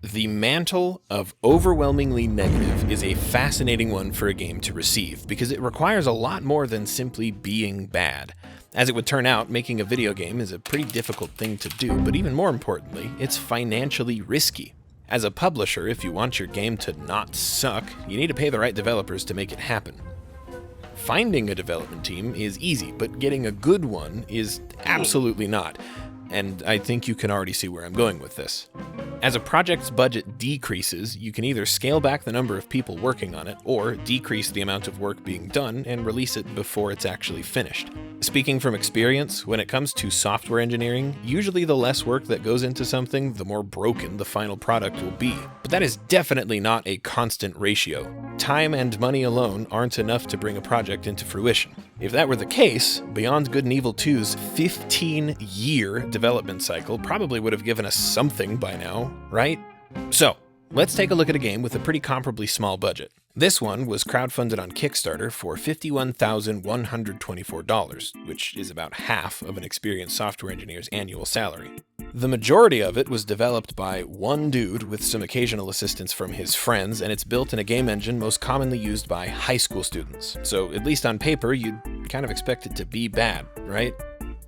The mantle of overwhelmingly negative is a fascinating one for a game to receive because it requires a lot more than simply being bad. As it would turn out, making a video game is a pretty difficult thing to do, but even more importantly, it's financially risky. As a publisher, if you want your game to not suck, you need to pay the right developers to make it happen. Finding a development team is easy, but getting a good one is absolutely not. And I think you can already see where I'm going with this. As a project's budget decreases, you can either scale back the number of people working on it, or decrease the amount of work being done and release it before it's actually finished. Speaking from experience, when it comes to software engineering, usually the less work that goes into something, the more broken the final product will be. But that is definitely not a constant ratio. Time and money alone aren't enough to bring a project into fruition. If that were the case, Beyond Good and Evil 2's 15-year development cycle probably would have given us something by now, right? So, let's take a look at a game with a pretty comparably small budget. This one was crowdfunded on Kickstarter for $51,124, which is about half of an experienced software engineer's annual salary. The majority of it was developed by one dude with some occasional assistance from his friends, and it's built in a game engine most commonly used by high school students. So, at least on paper, you'd kind of expect it to be bad, right?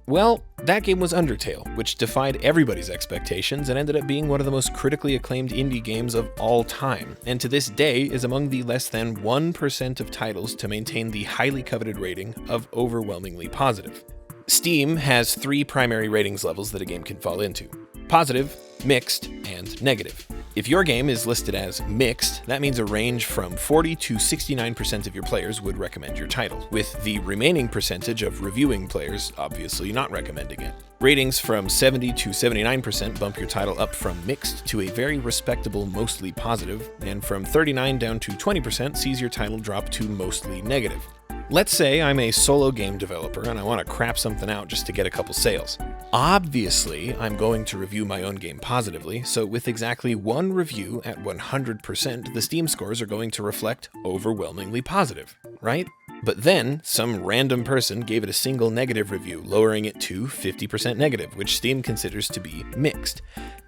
Well, that game was Undertale, which defied everybody's expectations and ended up being one of the most critically acclaimed indie games of all time, and to this day is among the less than 1% of titles to maintain the highly coveted rating of overwhelmingly positive. Steam has 3 primary ratings levels that a game can fall into: positive, mixed, and negative. If your game is listed as mixed, that means a range from 40 to 69% of your players would recommend your title, with the remaining percentage of reviewing players obviously not recommending it. Ratings from 70 to 79% bump your title up from mixed to a very respectable mostly positive, and from 39 down to 20% sees your title drop to mostly negative. Let's say I'm a solo game developer and I want to crap something out just to get a couple sales. Obviously, I'm going to review my own game positively, so with exactly one review at 100%, the Steam scores are going to reflect overwhelmingly positive, right? But then, some random person gave it a single negative review, lowering it to 50% negative, which Steam considers to be mixed.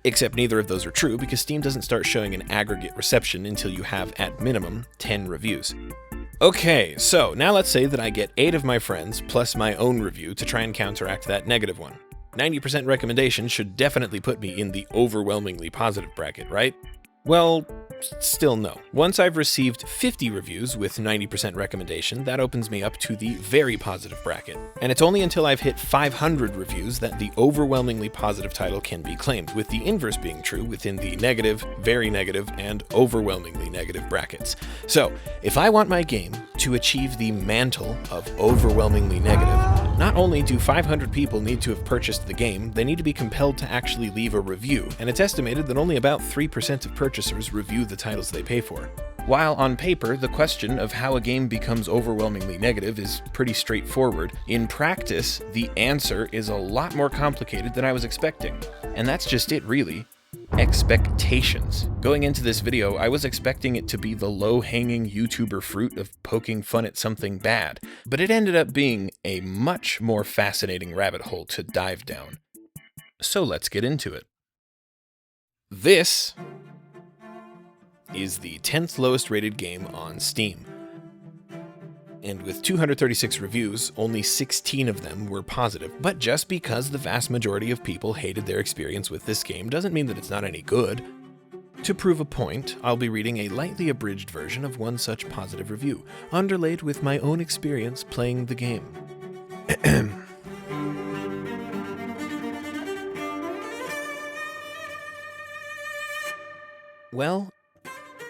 Except neither of those are true because Steam doesn't start showing an aggregate reception until you have, at minimum, 10 reviews. Okay, so now let's say that I get 8 of my friends plus my own review to try and counteract that negative one. 90% recommendation should definitely put me in the overwhelmingly positive bracket, right? Well, still no. Once I've received 50 reviews with 90% recommendation, that opens me up to the very positive bracket. And it's only until I've hit 500 reviews that the overwhelmingly positive title can be claimed, with the inverse being true within the negative, very negative, and overwhelmingly negative brackets. So, if I want my game to achieve the mantle of overwhelmingly negative, not only do 500 people need to have purchased the game, they need to be compelled to actually leave a review, and it's estimated that only about 3% of purchasers review the titles they pay for. While on paper, the question of how a game becomes overwhelmingly negative is pretty straightforward, in practice, the answer is a lot more complicated than I was expecting. And that's just it, really. Expectations. Going into this video, I was expecting it to be the low-hanging YouTuber fruit of poking fun at something bad, but it ended up being a much more fascinating rabbit hole to dive down. So let's get into it. This is the 10th lowest rated game on Steam. And with 236 reviews, only 16 of them were positive. But just because the vast majority of people hated their experience with this game doesn't mean that it's not any good. To prove a point, I'll be reading a lightly abridged version of one such positive review, underlaid with my own experience playing the game. Well,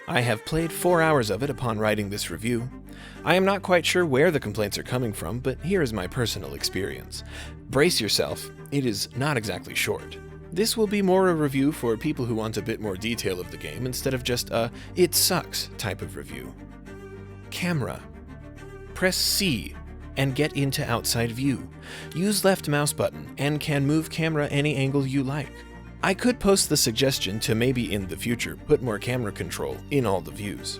I have played 4 hours of it upon writing this review. I am not quite sure where the complaints are coming from, but here is my personal experience. Brace yourself, it is not exactly short. This will be more a review for people who want a bit more detail of the game instead of just a "it sucks" type of review. Camera. Press C and get into outside view. Use left mouse button and can move camera any angle you like. I could post the suggestion to maybe in the future put more camera control in all the views.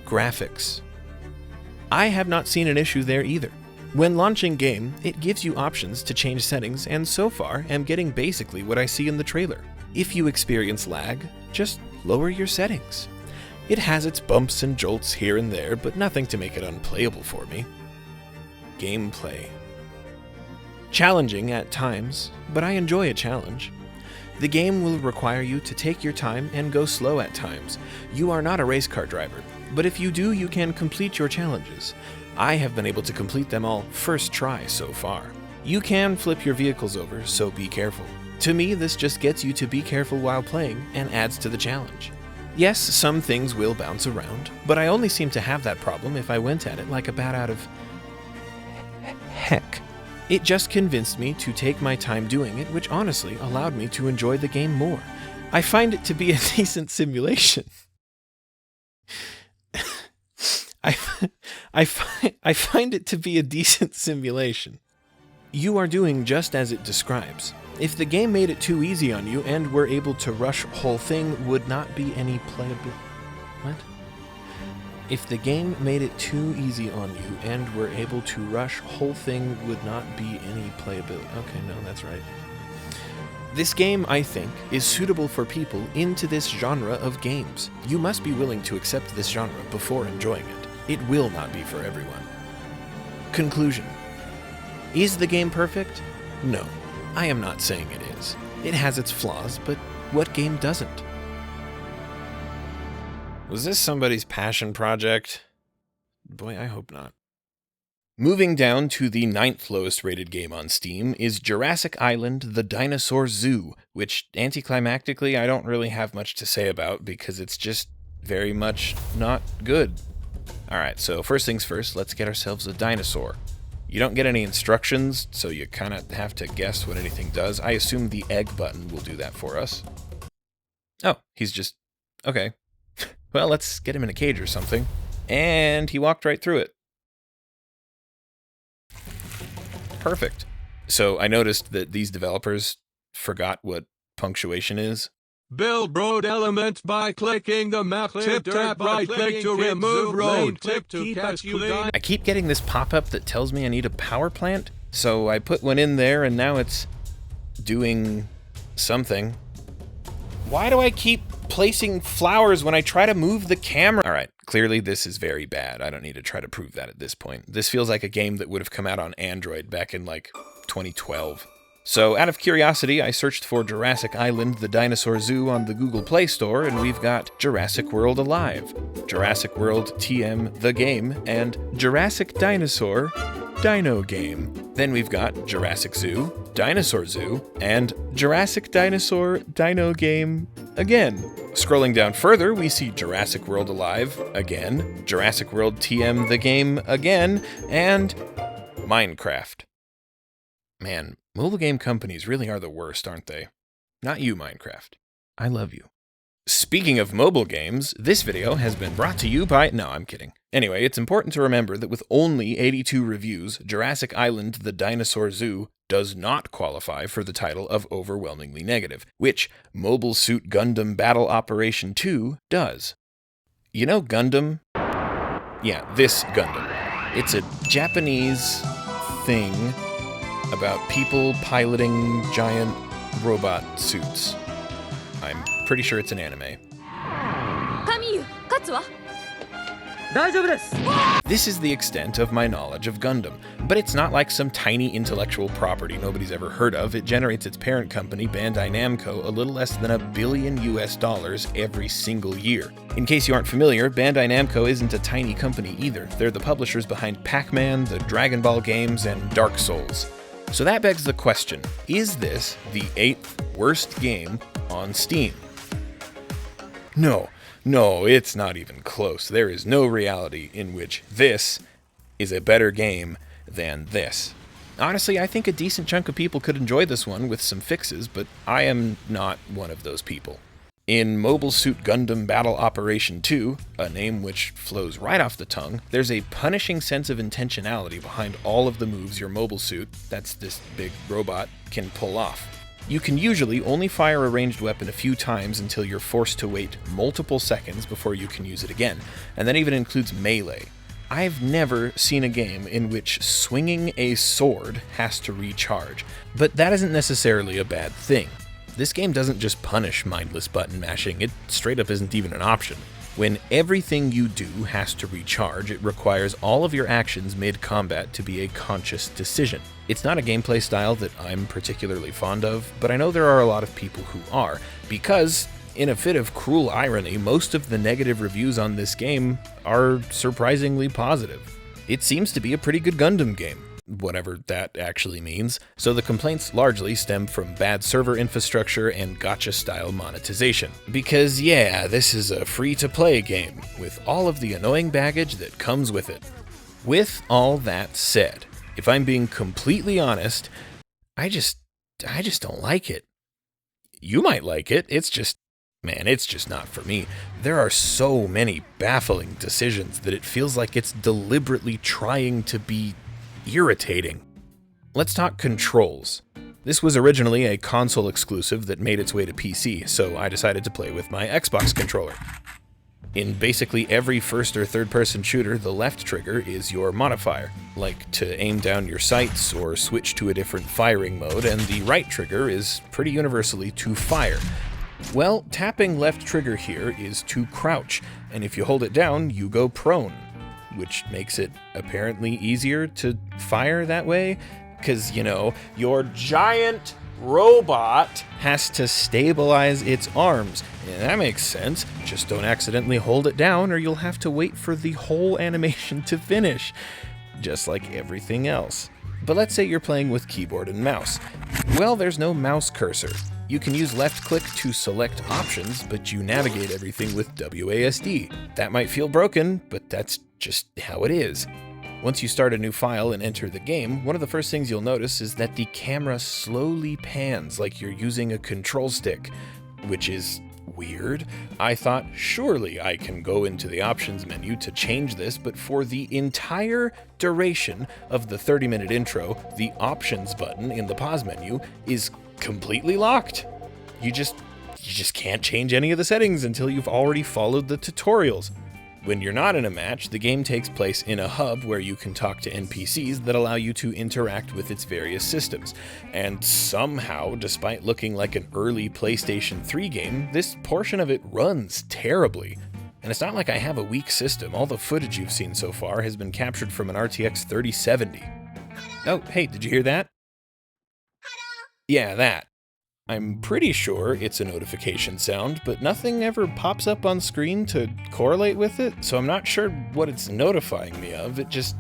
Graphics. I have not seen an issue there either. When launching game, it gives you options to change settings, and so far am getting basically what I see in the trailer. If you experience lag, just lower your settings. It has its bumps and jolts here and there, but nothing to make it unplayable for me. Gameplay. Challenging at times, but I enjoy a challenge. The game will require you to take your time and go slow at times. You are not a race car driver, but if you do, you can complete your challenges. I have been able to complete them all first try so far. You can flip your vehicles over, so be careful. To me, this just gets you to be careful while playing and adds to the challenge. Yes, some things will bounce around, but I only seem to have that problem if I went at it like a bat out of heck. It just convinced me to take my time doing it, which honestly allowed me to enjoy the game more. I find it to be a decent simulation. I find it to be a decent simulation. You are doing just as it describes. If the game made it too easy on you and were able to rush whole thing, would not be any playability. What? If the game made it too easy on you and were able to rush whole thing, would not be any playability. Okay, no, that's right. This game, I think, is suitable for people into this genre of games. You must be willing to accept this genre before enjoying it. It will not be for everyone. Conclusion. Is the game perfect? No, I am not saying it is. It has its flaws, but what game doesn't? Was this somebody's passion project? Boy, I hope not. Moving down to the 9th lowest rated game on Steam is Jurassic Island: The Dinosaur Zoo, which anticlimactically I don't really have much to say about because it's just very much not good. Alright, so first things first, let's get ourselves a dinosaur. You don't get any instructions, so you kind of have to guess what anything does. I assume the egg button will do that for us. Oh, he's just... okay. Well, let's get him in a cage or something. And he walked right through it. Perfect. So I noticed that these developers forgot what punctuation is. Build road element by clicking the map tip, tap right click to remove road tip to catch you. I keep getting this pop-up that tells me I need a power plant, so I put one in there and now it's doing something. Why do I keep placing flowers when I try to move the camera? Alright, clearly this is very bad. I don't need to try to prove that at this point. This feels like a game that would have come out on Android back in like 2012. So, out of curiosity, I searched for Jurassic Island: The Dinosaur Zoo on the Google Play Store, and we've got Jurassic World Alive, Jurassic World TM The Game, and Jurassic Dinosaur Dino Game. Then we've got Jurassic Zoo, Dinosaur Zoo, and Jurassic Dinosaur Dino Game again. Scrolling down further, we see Jurassic World Alive again, Jurassic World TM The Game again, and Minecraft. Man, mobile game companies really are the worst, aren't they? Not you, Minecraft. I love you. Speaking of mobile games, this video has been brought to you by... No, I'm kidding. Anyway, it's important to remember that with only 82 reviews, Jurassic Island: The Dinosaur Zoo does not qualify for the title of overwhelmingly negative, which Mobile Suit Gundam Battle Operation 2 does. You know Gundam? Yeah, this Gundam. It's a Japanese thing about people piloting giant robot suits. I'm pretty sure it's an anime. This is the extent of my knowledge of Gundam, but it's not like some tiny intellectual property nobody's ever heard of. It generates its parent company, Bandai Namco, a little less than $1 billion every single year. In case you aren't familiar, Bandai Namco isn't a tiny company either. They're the publishers behind Pac-Man, the Dragon Ball games, and Dark Souls. So that begs the question, is this the 8th worst game on Steam? No, it's not even close. There is no reality in which this is a better game than this. Honestly, I think a decent chunk of people could enjoy this one with some fixes, but I am not one of those people. In Mobile Suit Gundam Battle Operation 2, a name which flows right off the tongue, there's a punishing sense of intentionality behind all of the moves your mobile suit, that's this big robot, can pull off. You can usually only fire a ranged weapon a few times until you're forced to wait multiple seconds before you can use it again, and that even includes melee. I've never seen a game in which swinging a sword has to recharge, but that isn't necessarily a bad thing. This game doesn't just punish mindless button mashing, it straight up isn't even an option. When everything you do has to recharge, it requires all of your actions mid-combat to be a conscious decision. It's not a gameplay style that I'm particularly fond of, but I know there are a lot of people who are, because, in a fit of cruel irony, most of the negative reviews on this game are surprisingly positive. It seems to be a pretty good Gundam game, whatever that actually means, so the complaints largely stem from bad server infrastructure and gacha-style monetization. Because yeah, this is a free-to-play game, with all of the annoying baggage that comes with it. With all that said, if I'm being completely honest, I just don't like it. You might like it, it's just not for me. There are so many baffling decisions that it feels like it's deliberately trying to be irritating. Let's talk controls. This was originally a console exclusive that made its way to PC, so I decided to play with my Xbox controller. In basically every first or third person shooter, the left trigger is your modifier, like to aim down your sights or switch to a different firing mode, and the right trigger is pretty universally to fire. Well, tapping left trigger here is to crouch, and if you hold it down, you go prone, which makes it apparently easier to fire that way, because, you know, your giant robot has to stabilize its arms. And that makes sense. Just don't accidentally hold it down or you'll have to wait for the whole animation to finish, just like everything else. But let's say you're playing with keyboard and mouse. Well, there's no mouse cursor. You can use left click to select options, but you navigate everything with WASD. That might feel broken, but that's just how it is. Once you start a new file and enter the game, one of the first things you'll notice is that the camera slowly pans like you're using a control stick, which is weird. I thought, surely I can go into the options menu to change this, but for the entire duration of the 30-minute intro, the options button in the pause menu is completely locked. You just can't change any of the settings until you've already followed the tutorials. When you're not in a match, the game takes place in a hub where you can talk to NPCs that allow you to interact with its various systems. And somehow, despite looking like an early PlayStation 3 game, this portion of it runs terribly. And it's not like I have a weak system. All the footage you've seen so far has been captured from an RTX 3070. Oh, hey, did you hear that? Yeah, that. I'm pretty sure it's a notification sound, but nothing ever pops up on screen to correlate with it, so I'm not sure what it's notifying me of. It just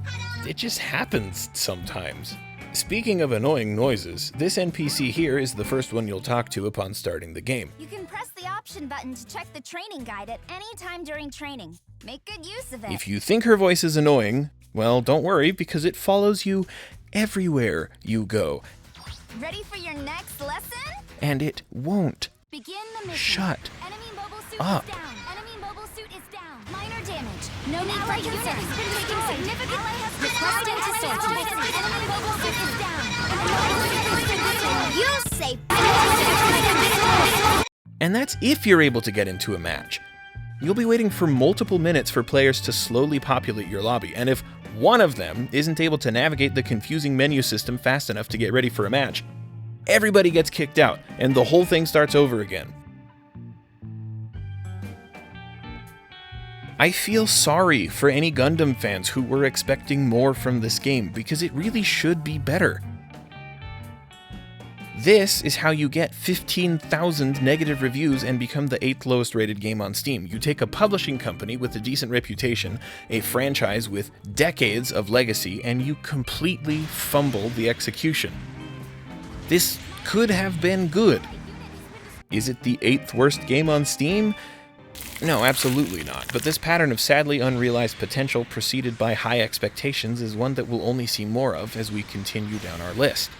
happens sometimes. Speaking of annoying noises, this NPC here is the first one you'll talk to upon starting the game. You can press the option button to check the training guide at any time during training. Make good use of it. If you think her voice is annoying, well, don't worry, because it follows you everywhere you go. Ready for your next lesson? And it won't. Begin the mission. Shut Enemy mobile suit up. is down. Enemy mobile suit is down. Minor damage. No need for concern. Making significant. Requesting to search. Enemy mobile suit is down. You say. And that's if you're able to get into a match. You'll be waiting for multiple minutes for players to slowly populate your lobby, and if one of them isn't able to navigate the confusing menu system fast enough to get ready for a match, everybody gets kicked out, and the whole thing starts over again. I feel sorry for any Gundam fans who were expecting more from this game, because it really should be better. This is how you get 15,000 negative reviews and become the 8th lowest rated game on Steam. You take a publishing company with a decent reputation, a franchise with decades of legacy, and you completely fumble the execution. This could have been good. Is it the 8th worst game on Steam? No, absolutely not. But this pattern of sadly unrealized potential preceded by high expectations is one that we'll only see more of as we continue down our list.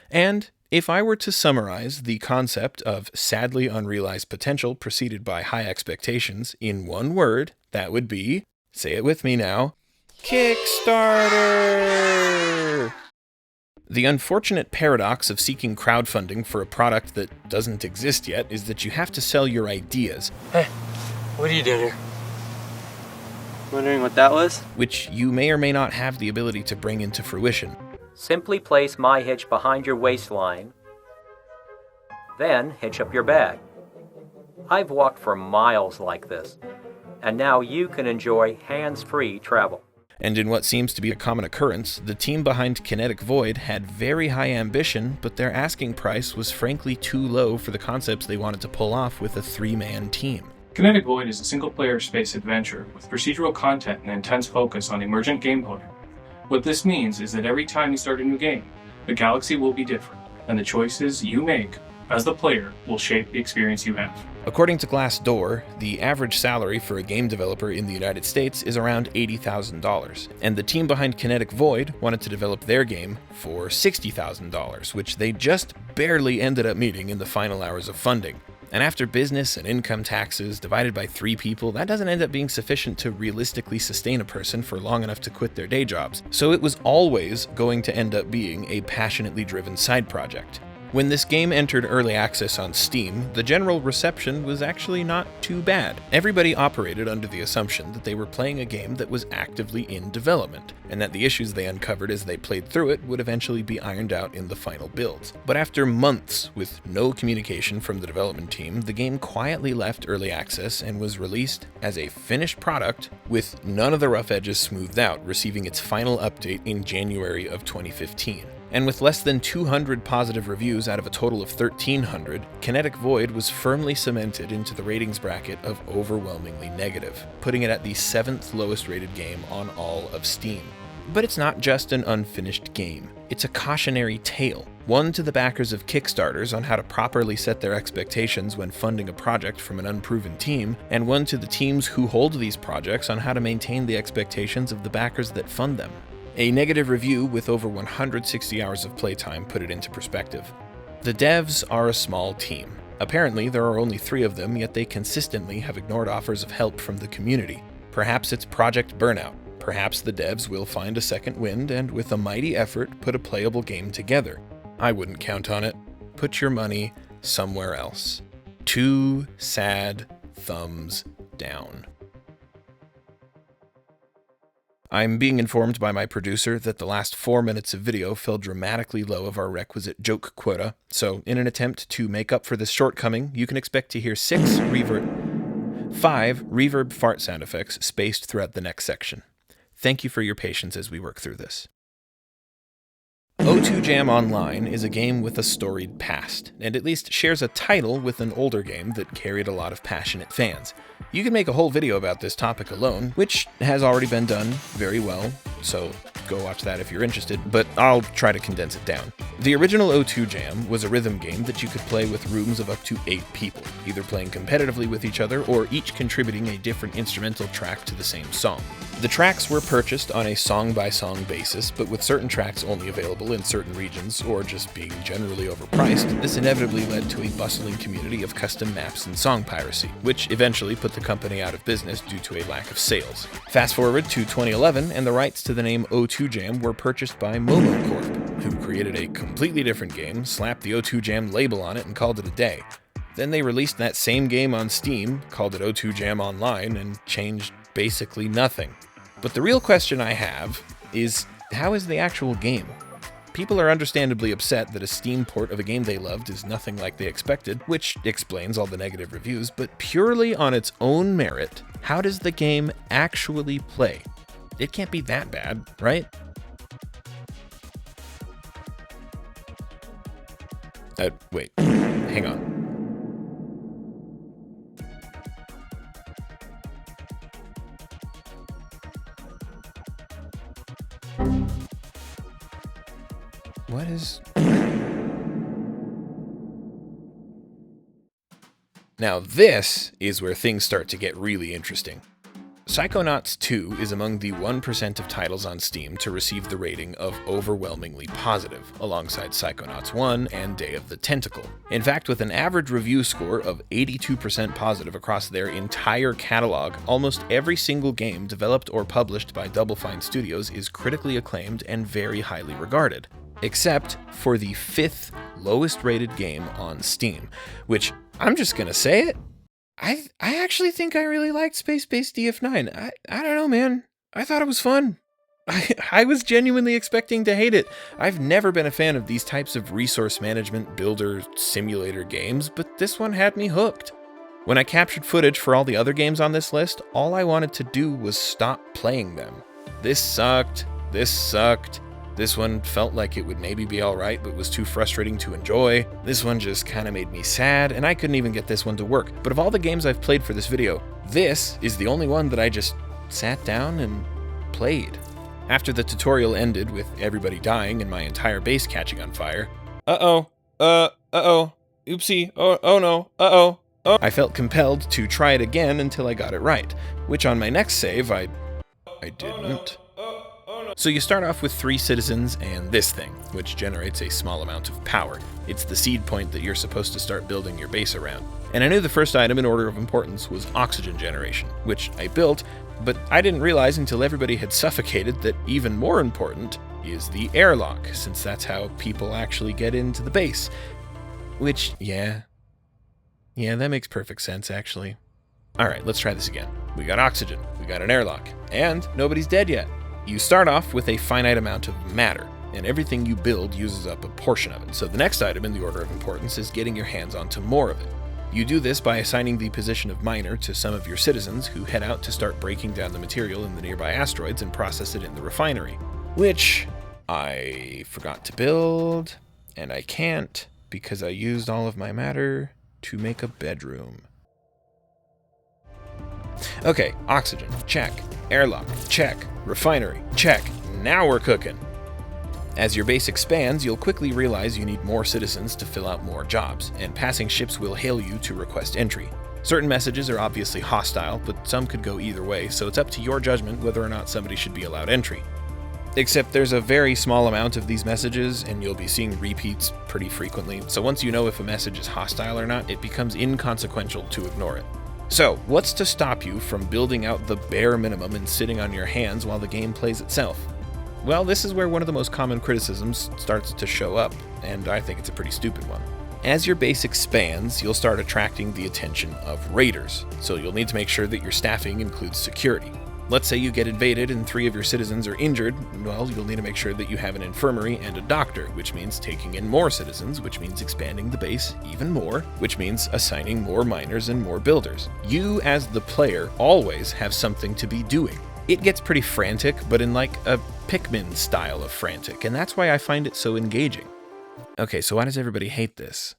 And if I were to summarize the concept of sadly unrealized potential preceded by high expectations in one word, that would be, say it with me now, Kickstarter! The unfortunate paradox of seeking crowdfunding for a product that doesn't exist yet is that you have to sell your ideas. Hey, what are you doing here? Wondering what that was? Which you may or may not have the ability to bring into fruition. Simply place MyHitch behind your waistline Then hitch up your bag. I've walked for miles like this, and now you can enjoy hands-free travel. And in what seems to be a common occurrence, the team behind Kinetic Void had very high ambition, but their asking price was frankly too low for the concepts they wanted to pull off with a 3-man team. Kinetic Void is a single-player space adventure with procedural content and intense focus on emergent game coding. What this means is that every time you start a new game, the galaxy will be different, and the choices you make as the player will shape the experience you have. According to Glassdoor, the average salary for a game developer in the United States is around $80,000, and the team behind Kinetic Void wanted to develop their game for $60,000, which they just barely ended up meeting in the final hours of funding. And after business and income taxes divided by 3 people, that doesn't end up being sufficient to realistically sustain a person for long enough to quit their day jobs. So it was always going to end up being a passionately driven side project. When this game entered early access on Steam, the general reception was actually not too bad. Everybody operated under the assumption that they were playing a game that was actively in development, and that the issues they uncovered as they played through it would eventually be ironed out in the final builds. But after months with no communication from the development team, the game quietly left early access and was released as a finished product with none of the rough edges smoothed out, receiving its final update in January of 2015. And with less than 200 positive reviews out of a total of 1,300, Kinetic Void was firmly cemented into the ratings bracket of overwhelmingly negative, putting it at the 7th lowest rated game on all of Steam. But it's not just an unfinished game. It's a cautionary tale, one to the backers of Kickstarters on how to properly set their expectations when funding a project from an unproven team, and one to the teams who hold these projects on how to maintain the expectations of the backers that fund them. A negative review with over 160 hours of playtime put it into perspective. The devs are a small team. Apparently, there are only 3 of them, yet they consistently have ignored offers of help from the community. Perhaps it's project burnout. Perhaps the devs will find a second wind and, with a mighty effort, put a playable game together. I wouldn't count on it. Put your money somewhere else. 2 sad thumbs down. I'm being informed by my producer that the last 4 minutes of video fell dramatically low of our requisite joke quota, so in an attempt to make up for this shortcoming, you can expect to hear 5 reverb fart sound effects spaced throughout the next section. Thank you for your patience as we work through this. O2 Jam Online is a game with a storied past, and at least shares a title with an older game that carried a lot of passionate fans. You can make a whole video about this topic alone, which has already been done very well, so go watch that if you're interested, but I'll try to condense it down. The original O2 Jam was a rhythm game that you could play with rooms of up to 8 people, either playing competitively with each other or each contributing a different instrumental track to the same song. The tracks were purchased on a song-by-song basis, but with certain tracks only available in certain regions, or just being generally overpriced, this inevitably led to a bustling community of custom maps and song piracy, which eventually put the company out of business due to a lack of sales. Fast forward to 2011, and the rights to the name O2 Jam were purchased by Momo Corp, who created a completely different game, slapped the O2 Jam label on it, and called it a day. Then they released that same game on Steam, called it O2 Jam Online, and changed basically nothing. But the real question I have is, how is the actual game? People are understandably upset that a Steam port of a game they loved is nothing like they expected, which explains all the negative reviews, but purely on its own merit, how does the game actually play? It can't be that bad, right? Wait, hang on. What is... Now this is where things start to get really interesting. Psychonauts 2 is among the 1% of titles on Steam to receive the rating of overwhelmingly positive, alongside Psychonauts 1 and Day of the Tentacle. In fact, with an average review score of 82% positive across their entire catalog, almost every single game developed or published by Double Fine Studios is critically acclaimed and very highly regarded. Except for the 5th lowest rated game on Steam, which, I'm just gonna say it, I actually think I really liked Space Base DF9. I don't know, man. I thought it was fun. I was genuinely expecting to hate it. I've never been a fan of these types of resource management builder simulator games, but this one had me hooked. When I captured footage for all the other games on this list, all I wanted to do was stop playing them. This sucked. This one felt like it would maybe be alright, but was too frustrating to enjoy. This one just kinda made me sad, and I couldn't even get this one to work. But of all the games I've played for this video, this is the only one that I just sat down and played. After the tutorial ended with everybody dying and my entire base catching on fire, oopsie, oh no, oh. I felt compelled to try it again until I got it right, which on my next save, I didn't. So you start off with 3 citizens and this thing, which generates a small amount of power. It's the seed point that you're supposed to start building your base around. And I knew the first item in order of importance was oxygen generation, which I built, but I didn't realize until everybody had suffocated that even more important is the airlock, since that's how people actually get into the base. Which, yeah, that makes perfect sense, actually. Alright, let's try this again. We got oxygen, we got an airlock, and nobody's dead yet. You start off with a finite amount of matter, and everything you build uses up a portion of it, so the next item in the order of importance is getting your hands onto more of it. You do this by assigning the position of miner to some of your citizens who head out to start breaking down the material in the nearby asteroids and process it in the refinery, which I forgot to build, and I can't because I used all of my matter to make a bedroom. Okay, oxygen, check. Airlock, check. Refinery, check. Now we're cooking. As your base expands, you'll quickly realize you need more citizens to fill out more jobs, and passing ships will hail you to request entry. Certain messages are obviously hostile, but some could go either way, so it's up to your judgment whether or not somebody should be allowed entry. Except there's a very small amount of these messages, and you'll be seeing repeats pretty frequently, so once you know if a message is hostile or not, it becomes inconsequential to ignore it. So, what's to stop you from building out the bare minimum and sitting on your hands while the game plays itself? Well, this is where one of the most common criticisms starts to show up, and I think it's a pretty stupid one. As your base expands, you'll start attracting the attention of raiders, so you'll need to make sure that your staffing includes security. Let's say you get invaded and 3 of your citizens are injured, well, you'll need to make sure that you have an infirmary and a doctor, which means taking in more citizens, which means expanding the base even more, which means assigning more miners and more builders. You, as the player, always have something to be doing. It gets pretty frantic, but in like a Pikmin style of frantic, and that's why I find it so engaging. Okay, so why does everybody hate this?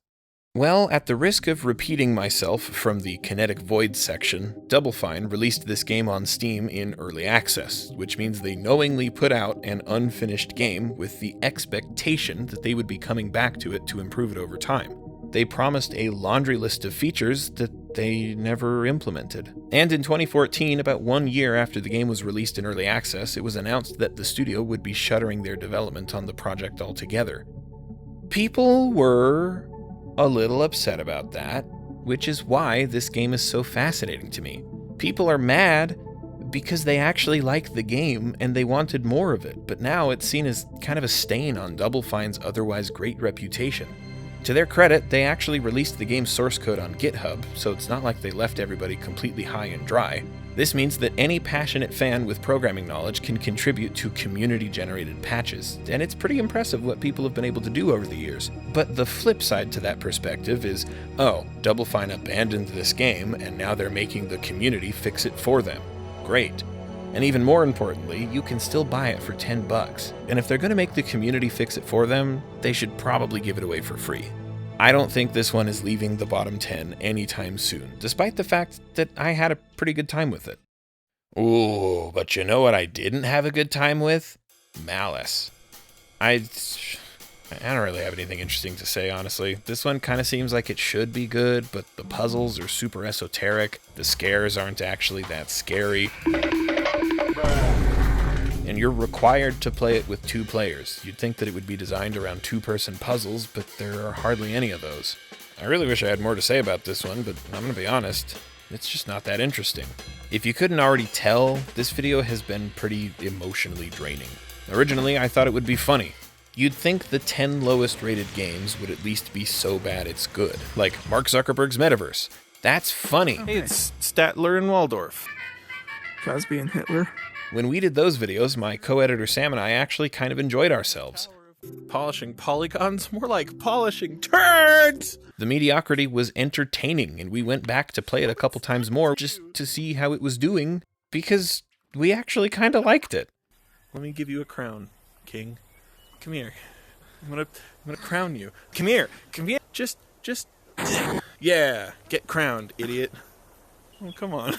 Well, at the risk of repeating myself from the Kinetic Void section, Double Fine released this game on Steam in early access, which means they knowingly put out an unfinished game with the expectation that they would be coming back to it to improve it over time. They promised a laundry list of features that they never implemented. And in 2014, about 1 year after the game was released in early access, it was announced that the studio would be shuttering their development on the project altogether. People were a little upset about that, which is why this game is so fascinating to me. People are mad because they actually like the game and they wanted more of it, but now it's seen as kind of a stain on Double Fine's otherwise great reputation. To their credit, they actually released the game's source code on GitHub, so it's not like they left everybody completely high and dry. This means that any passionate fan with programming knowledge can contribute to community-generated patches, and it's pretty impressive what people have been able to do over the years. But the flip side to that perspective is, oh, Double Fine abandoned this game, and now they're making the community fix it for them. Great. And even more importantly, you can still buy it for $10. And if they're going to make the community fix it for them, they should probably give it away for free. I don't think this one is leaving the bottom 10 anytime soon, despite the fact that I had a pretty good time with it. Ooh, but you know what I didn't have a good time with? Malice. I don't really have anything interesting to say, honestly. This one kind of seems like it should be good, but the puzzles are super esoteric, the scares aren't actually that scary, and you're required to play it with 2 players. You'd think that it would be designed around 2-person puzzles, but there are hardly any of those. I really wish I had more to say about this one, but I'm gonna be honest, it's just not that interesting. If you couldn't already tell, this video has been pretty emotionally draining. Originally, I thought it would be funny. You'd think the 10 lowest rated games would at least be so bad it's good, like Mark Zuckerberg's Metaverse. That's funny. Hey, it's Statler and Waldorf. Cosby and Hitler. When we did those videos, my co-editor Sam and I actually kind of enjoyed ourselves. Polishing polygons? More like polishing turds! The mediocrity was entertaining, and we went back to play it a couple times more just to see how it was doing, because we actually kind of liked it. Let me give you a crown, King. Come here. I'm gonna crown you. Come here. Just... Yeah, get crowned, idiot. Oh, come on.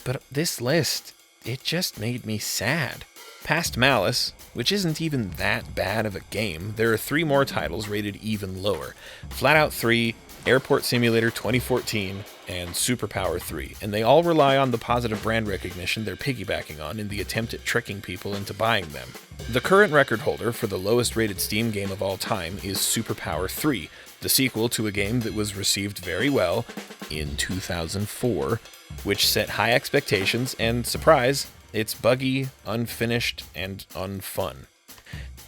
But this list, it just made me sad. Past Malice, which isn't even that bad of a game, there are 3 more titles rated even lower. Flat Out 3, Airport Simulator 2014, and Superpower 3, and they all rely on the positive brand recognition they're piggybacking on in the attempt at tricking people into buying them. The current record holder for the lowest rated Steam game of all time is Superpower 3, the sequel to a game that was received very well in 2004, which set high expectations, and surprise, it's buggy, unfinished, and unfun.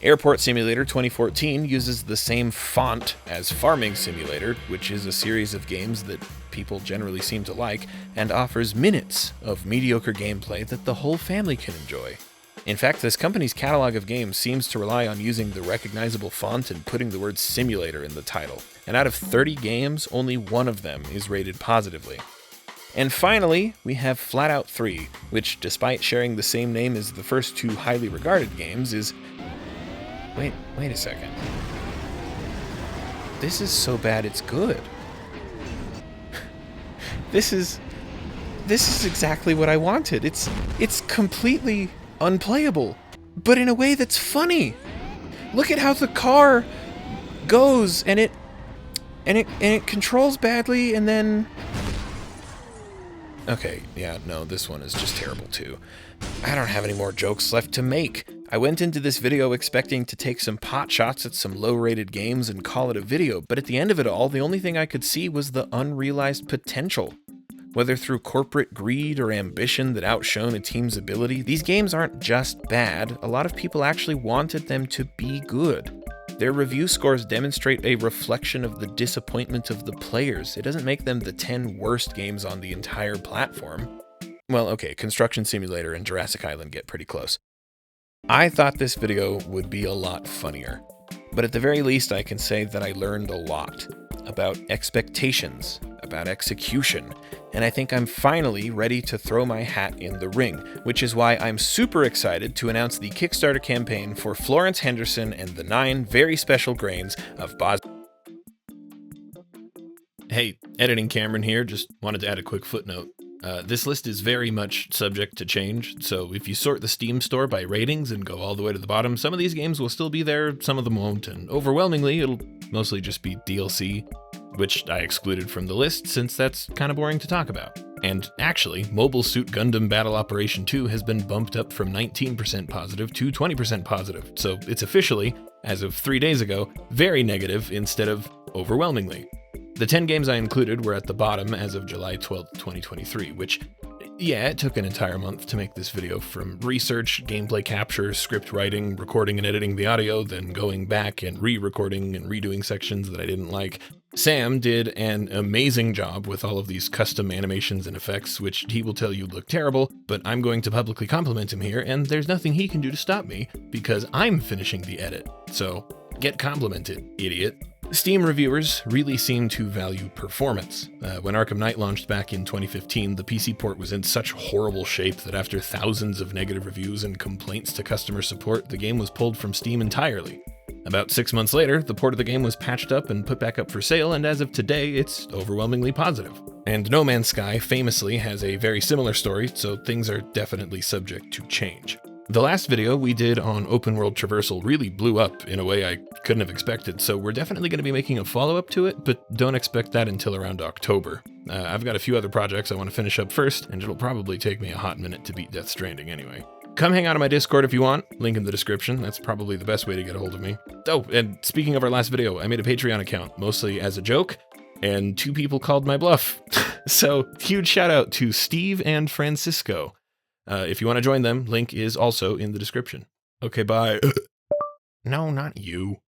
Airport Simulator 2014 uses the same font as Farming Simulator, which is a series of games that people generally seem to like, and offers minutes of mediocre gameplay that the whole family can enjoy. In fact, this company's catalog of games seems to rely on using the recognizable font and putting the word simulator in the title, and out of 30 games, only 1 of them is rated positively. And finally, we have Flat Out 3, which, despite sharing the same name as the first 2 highly regarded games, is... Wait a second. This is so bad it's good. This is exactly what I wanted. It's completely unplayable, but in a way that's funny. Look at how the car goes, and it controls badly, and then... Okay, yeah, no, this one is just terrible too. I don't have any more jokes left to make. I went into this video expecting to take some pot shots at some low-rated games and call it a video, but at the end of it all, the only thing I could see was the unrealized potential. Whether through corporate greed or ambition that outshone a team's ability, these games aren't just bad, a lot of people actually wanted them to be good. Their review scores demonstrate a reflection of the disappointment of the players. It doesn't make them the 10 worst games on the entire platform. Well, okay, Construction Simulator and Jurassic Island get pretty close. I thought this video would be a lot funnier, but at the very least I can say that I learned a lot about expectations, about execution, and I think I'm finally ready to throw my hat in the ring, which is why I'm super excited to announce the Kickstarter campaign for Florence Henderson and the 9 very special grains of Hey, Editing Cameron here, just wanted to add a quick footnote. This list is very much subject to change, so if you sort the Steam store by ratings and go all the way to the bottom, some of these games will still be there, some of them won't, and overwhelmingly it'll mostly just be DLC, which I excluded from the list since that's kind of boring to talk about. And actually, Mobile Suit Gundam Battle Operation 2 has been bumped up from 19% positive to 20% positive, so it's officially, as of 3 days ago, very negative instead of overwhelmingly. The 10 games I included were at the bottom as of July 12th, 2023, which, yeah, it took an entire month to make this video, from research, gameplay capture, script writing, recording and editing the audio, then going back and re-recording and redoing sections that I didn't like. Sam did an amazing job with all of these custom animations and effects, which he will tell you look terrible, but I'm going to publicly compliment him here, and there's nothing he can do to stop me, because I'm finishing the edit. So, get complimented, idiot. Steam reviewers really seem to value performance. When Arkham Knight launched back in 2015, the PC port was in such horrible shape that after thousands of negative reviews and complaints to customer support, the game was pulled from Steam entirely. About 6 months later, the port of the game was patched up and put back up for sale, and as of today, it's overwhelmingly positive. And No Man's Sky famously has a very similar story, so things are definitely subject to change. The last video we did on open world traversal really blew up in a way I couldn't have expected, so we're definitely going to be making a follow-up to it, but don't expect that until around October. I've got a few other projects I want to finish up first, and it'll probably take me a hot minute to beat Death Stranding anyway. Come hang out on my Discord if you want, link in the description, that's probably the best way to get a hold of me. Oh, and speaking of our last video, I made a Patreon account, mostly as a joke, and 2 people called my bluff. So, huge shout out to Steve and Francisco. If you want to join them, link is also in the description. Okay, bye. No, not you.